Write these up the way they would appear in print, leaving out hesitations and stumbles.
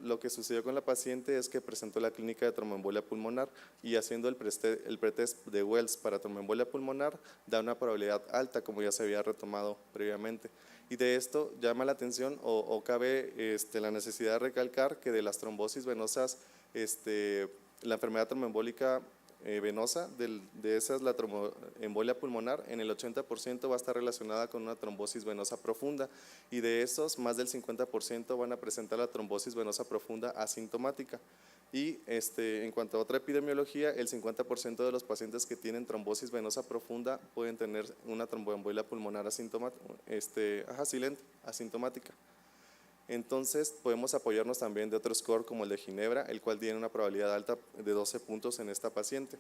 lo que sucedió con la paciente es que presentó la clínica de tromboembolia pulmonar y haciendo el pretest de Wells para tromboembolia pulmonar da una probabilidad alta, como ya se había retomado previamente. Y de esto llama la atención o cabe la necesidad de recalcar que de las trombosis venosas, la enfermedad tromboembólica venosa, de esa es la tromboembolia pulmonar, en el 80% va a estar relacionada con una trombosis venosa profunda y de esos más del 50% van a presentar la trombosis venosa profunda asintomática. Y en cuanto a otra epidemiología, el 50% de los pacientes que tienen trombosis venosa profunda pueden tener una tromboembolia pulmonar silente, asintomática. Entonces podemos apoyarnos también de otro score como el de Ginebra, el cual tiene una probabilidad alta de 12 puntos en esta paciente.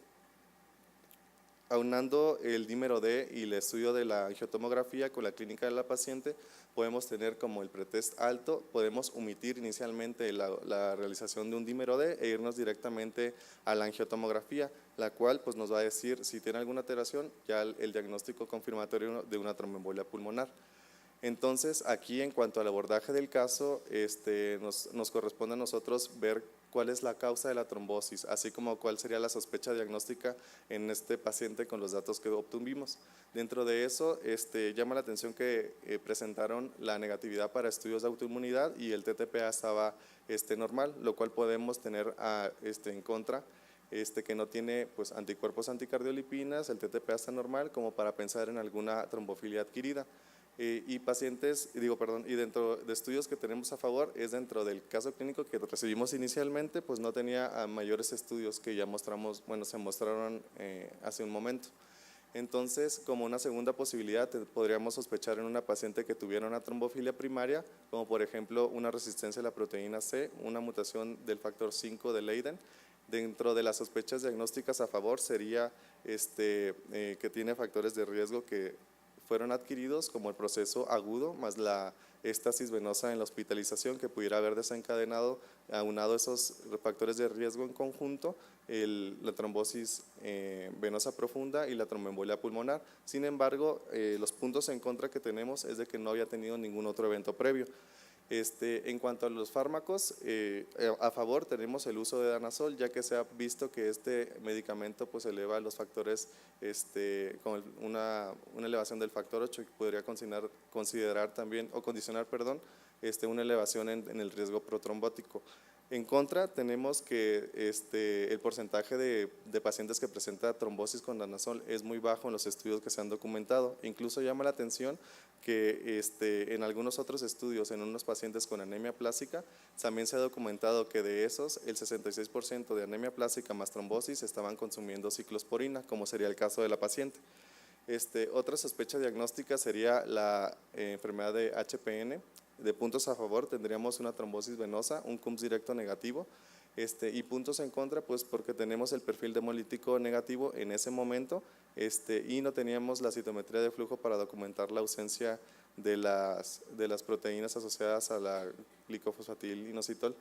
Aunando el dímero D y el estudio de la angiotomografía con la clínica de la paciente, podemos tener como el pretest alto, podemos omitir inicialmente la realización de un dímero D e irnos directamente a la angiotomografía, la cual pues nos va a decir si tiene alguna alteración, ya el diagnóstico confirmatorio de una tromboembolia pulmonar. Entonces, aquí en cuanto al abordaje del caso, nos corresponde a nosotros ver cuál es la causa de la trombosis, así como cuál sería la sospecha diagnóstica en este paciente con los datos que obtuvimos. Dentro de eso, llama la atención que presentaron la negatividad para estudios de autoinmunidad y el TTPA estaba normal, lo cual podemos tener en contra. Que no tiene pues, anticuerpos anticardiolipinas, el TTPA está normal como para pensar en alguna trombofilia adquirida. Y dentro de estudios que tenemos a favor es dentro del caso clínico que recibimos inicialmente, pues no tenía mayores estudios que ya mostramos, bueno, se mostraron hace un momento. Entonces, como una segunda posibilidad, podríamos sospechar en una paciente que tuviera una trombofilia primaria, como por ejemplo una resistencia a la proteína C, una mutación del factor 5 de Leiden. Dentro de las sospechas diagnósticas a favor sería que tiene factores de riesgo que fueron adquiridos como el proceso agudo más la éstasis venosa en la hospitalización que pudiera haber desencadenado, aunado esos factores de riesgo en conjunto, la trombosis venosa profunda y la tromboembolia pulmonar. Sin embargo, los puntos en contra que tenemos es de que no había tenido ningún otro evento previo. En cuanto a los fármacos, a favor tenemos el uso de danazol, ya que se ha visto que este medicamento pues eleva los factores, con una elevación del factor 8 que podría considerar también, o condicionar, perdón, una elevación en el riesgo protrombótico. En contra, tenemos que el porcentaje de pacientes que presenta trombosis con danazol es muy bajo en los estudios que se han documentado. Incluso llama la atención que en algunos otros estudios, en unos pacientes con anemia plástica, también se ha documentado que de esos, el 66% de anemia plástica más trombosis estaban consumiendo ciclosporina, como sería el caso de la paciente. Otra sospecha diagnóstica sería la enfermedad de HPN. De puntos a favor tendríamos una trombosis venosa, un CUMS directo negativo, y puntos en contra pues porque tenemos el perfil de hemolítico negativo en ese momento, y no teníamos la citometría de flujo para documentar la ausencia de las proteínas asociadas a la glicofosfatilinositol.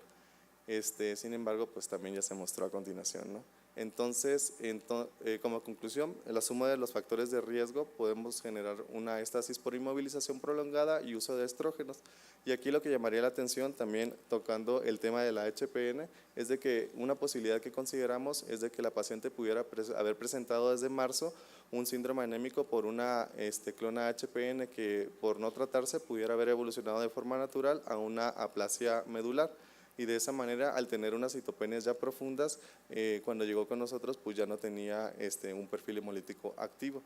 Sin embargo, pues también ya se mostró a continuación, ¿no? Entonces, como conclusión, en la suma de los factores de riesgo podemos generar una éstasis por inmovilización prolongada y uso de estrógenos. Y aquí lo que llamaría la atención también tocando el tema de la HPN es de que una posibilidad que consideramos es de que la paciente pudiera haber presentado desde marzo un síndrome anémico por una clona HPN que por no tratarse pudiera haber evolucionado de forma natural a una aplasia medular. Y de esa manera, al tener unas citopenias ya profundas, cuando llegó con nosotros, pues ya no tenía un perfil hemolítico activo.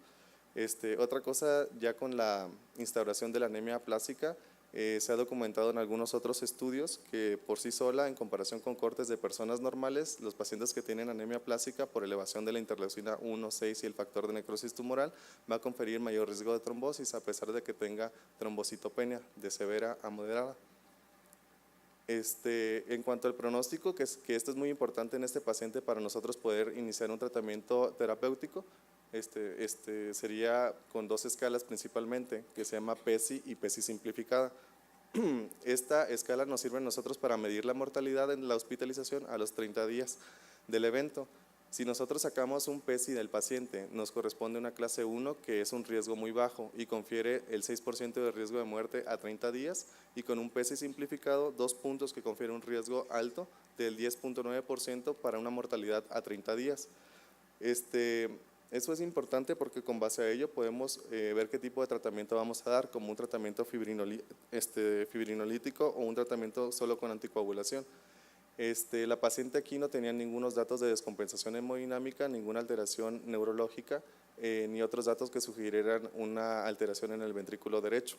Otra cosa, ya con la instauración de la anemia aplásica, se ha documentado en algunos otros estudios que por sí sola, en comparación con cortes de personas normales, los pacientes que tienen anemia aplásica por elevación de la interleucina 1, 6 y el factor de necrosis tumoral, va a conferir mayor riesgo de trombosis a pesar de que tenga trombocitopenia de severa a moderada. En cuanto al pronóstico, que esto es muy importante en este paciente para nosotros poder iniciar un tratamiento terapéutico, sería con dos escalas principalmente, que se llama PESI y PESI simplificada. Esta escala nos sirve a nosotros para medir la mortalidad en la hospitalización a los 30 días del evento. Si nosotros sacamos un PESI del paciente, nos corresponde una clase 1 que es un riesgo muy bajo y confiere el 6% de riesgo de muerte a 30 días y con un PESI simplificado 2 puntos que confiere un riesgo alto del 10.9% para una mortalidad a 30 días. Eso es importante porque con base a ello podemos ver qué tipo de tratamiento vamos a dar, como un tratamiento fibrinolítico o un tratamiento solo con anticoagulación. La paciente aquí no tenía ningunos datos de descompensación hemodinámica, ninguna alteración neurológica, ni otros datos que sugirieran una alteración en el ventrículo derecho.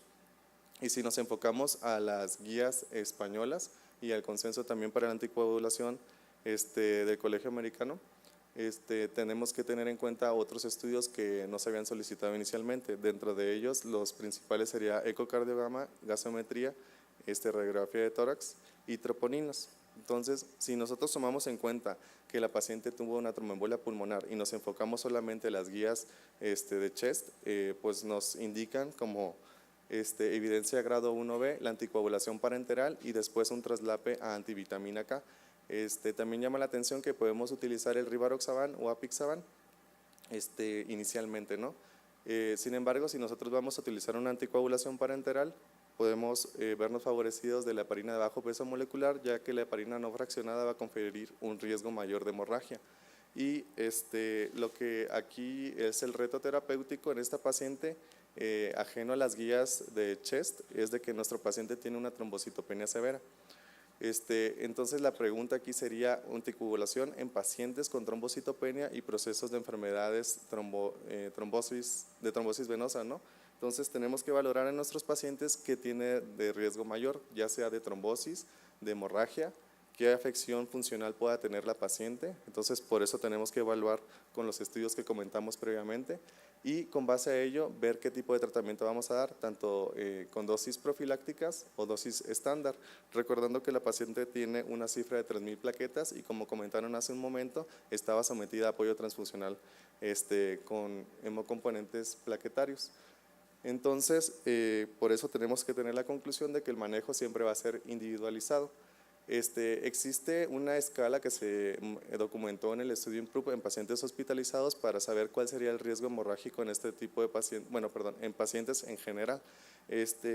Y si nos enfocamos a las guías españolas y al consenso también para la anticoagulación del Colegio Americano, tenemos que tener en cuenta otros estudios que no se habían solicitado inicialmente. Dentro de ellos, los principales serían ecocardiograma, gasometría, radiografía de tórax y troponinas. Entonces, si nosotros tomamos en cuenta que la paciente tuvo una tromboembolia pulmonar y nos enfocamos solamente en las guías de CHEST, pues nos indican como evidencia grado 1B la anticoagulación parenteral y después un traslape a antivitamina K. También llama la atención que podemos utilizar el rivaroxaban o apixaban inicialmente, ¿no? Sin embargo, si nosotros vamos a utilizar una anticoagulación parenteral, podemos vernos favorecidos de la heparina de bajo peso molecular, ya que la heparina no fraccionada va a conferir un riesgo mayor de hemorragia. Y lo que aquí es el reto terapéutico en esta paciente, ajeno a las guías de CHEST, es de que nuestro paciente tiene una trombocitopenia severa. Entonces la pregunta aquí sería anticoagulación en pacientes con trombocitopenia y procesos de enfermedades trombosis venosa, ¿no? Entonces tenemos que valorar en nuestros pacientes qué tiene de riesgo mayor, ya sea de trombosis, de hemorragia, qué afección funcional pueda tener la paciente. Entonces por eso tenemos que evaluar con los estudios que comentamos previamente y con base a ello ver qué tipo de tratamiento vamos a dar, tanto con dosis profilácticas o dosis estándar, recordando que la paciente tiene una cifra de 3.000 plaquetas y como comentaron hace un momento, estaba sometida a apoyo transfusional con hemocomponentes plaquetarios. Entonces, por eso tenemos que tener la conclusión de que el manejo siempre va a ser individualizado. Existe una escala que se documentó en el estudio IMPROVE en pacientes hospitalizados para saber cuál sería el riesgo hemorrágico en este tipo de pacientes, en pacientes en general.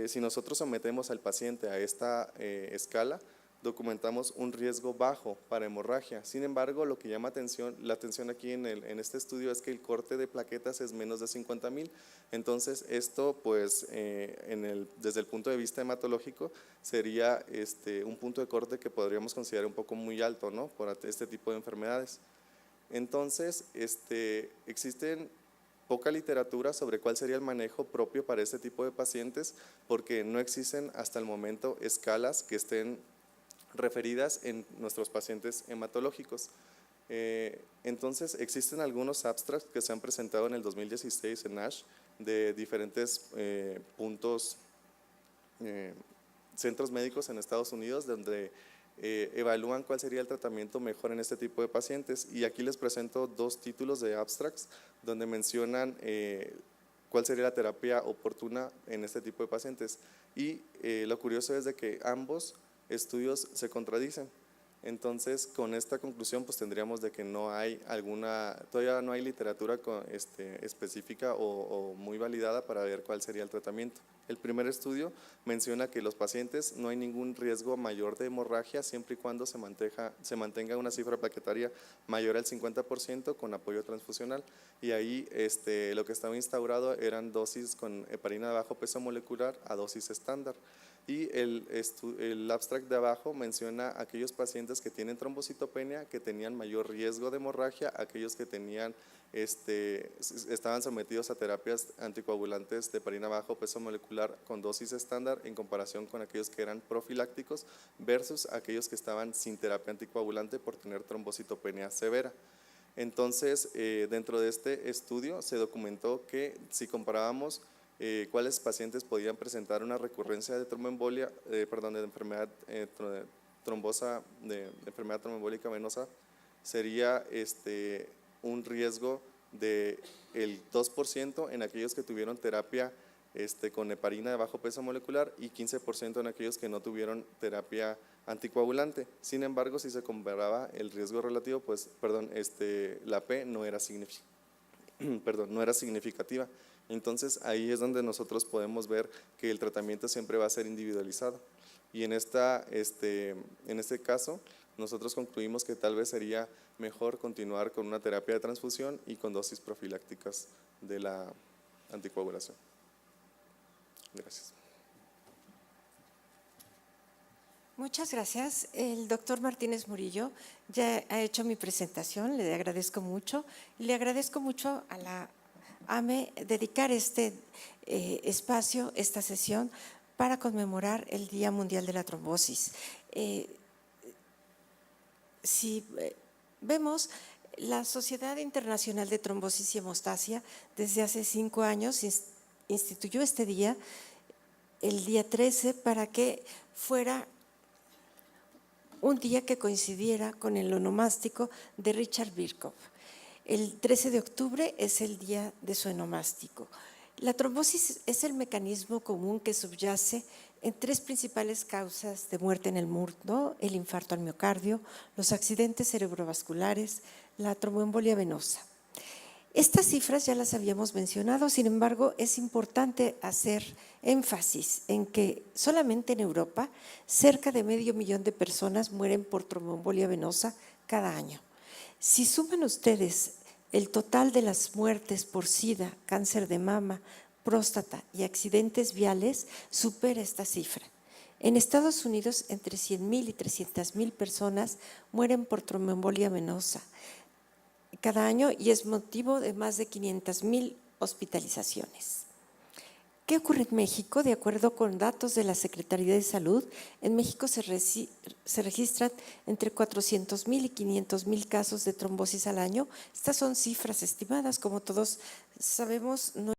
Si nosotros sometemos al paciente a esta escala, documentamos un riesgo bajo para hemorragia. Sin embargo, lo que llama la atención aquí en este estudio es que el corte de plaquetas es menos de 50.000. Entonces, esto pues desde el punto de vista hematológico sería un punto de corte que podríamos considerar un poco muy alto, ¿no? Por este tipo de enfermedades. Entonces, existen poca literatura sobre cuál sería el manejo propio para este tipo de pacientes porque no existen hasta el momento escalas que estén referidas en nuestros pacientes hematológicos. Entonces existen algunos abstracts que se han presentado en el 2016 en ASH de diferentes centros médicos en Estados Unidos donde evalúan cuál sería el tratamiento mejor en este tipo de pacientes y aquí les presento dos títulos de abstracts donde mencionan cuál sería la terapia oportuna en este tipo de pacientes y lo curioso es de que ambos estudios se contradicen. Entonces, con esta conclusión, pues tendríamos de que no hay todavía no hay literatura específica o muy validada para ver cuál sería el tratamiento. El primer estudio menciona que los pacientes no hay ningún riesgo mayor de hemorragia siempre y cuando se mantenga una cifra plaquetaria mayor al 50% con apoyo transfusional. Y ahí lo que estaba instaurado eran dosis con heparina de bajo peso molecular a dosis estándar. Y el abstract de abajo menciona aquellos pacientes que tienen trombocitopenia, que tenían mayor riesgo de hemorragia, aquellos que estaban sometidos a terapias anticoagulantes de heparina bajo peso molecular con dosis estándar en comparación con aquellos que eran profilácticos versus aquellos que estaban sin terapia anticoagulante por tener trombocitopenia severa. Entonces, dentro de este estudio se documentó que si comparábamos cuáles pacientes podían presentar una recurrencia de tromboembolia, de enfermedad de enfermedad tromboembólica venosa, sería un riesgo del 2% en aquellos que tuvieron terapia con heparina de bajo peso molecular y 15% en aquellos que no tuvieron terapia anticoagulante. Sin embargo, si se comparaba el riesgo relativo, pues, la P no era no era significativa. Entonces, ahí es donde nosotros podemos ver que el tratamiento siempre va a ser individualizado. Y en este caso, nosotros concluimos que tal vez sería mejor continuar con una terapia de transfusión y con dosis profilácticas de la anticoagulación. Gracias. Muchas gracias. El doctor Martínez Murillo ya ha hecho mi presentación, le agradezco mucho. Le agradezco mucho a la AME dedicar este espacio, esta sesión, para conmemorar el Día Mundial de la Trombosis. Si vemos, la Sociedad Internacional de Trombosis y Hemostasia desde hace 5 años instituyó este día, el día 13, para que fuera un día que coincidiera con el onomástico de Richard Birkhoff. El 13 de octubre es el día de su onomástico. La trombosis es el mecanismo común que subyace en 3 principales causas de muerte en el mundo: el infarto al miocardio, los accidentes cerebrovasculares, la tromboembolia venosa. Estas cifras ya las habíamos mencionado, sin embargo, es importante hacer énfasis en que solamente en Europa cerca de 500.000 de personas mueren por tromboembolia venosa cada año. Si suman ustedes el total de las muertes por SIDA, cáncer de mama, próstata y accidentes viales, supera esta cifra. En Estados Unidos, entre 100.000 y 300.000 personas mueren por tromboembolia venosa cada año y es motivo de más de 500.000 hospitalizaciones. ¿Qué ocurre en México? De acuerdo con datos de la Secretaría de Salud, en México se registran entre 400.000 y 500.000 casos de trombosis al año. Estas son cifras estimadas, como todos sabemos. No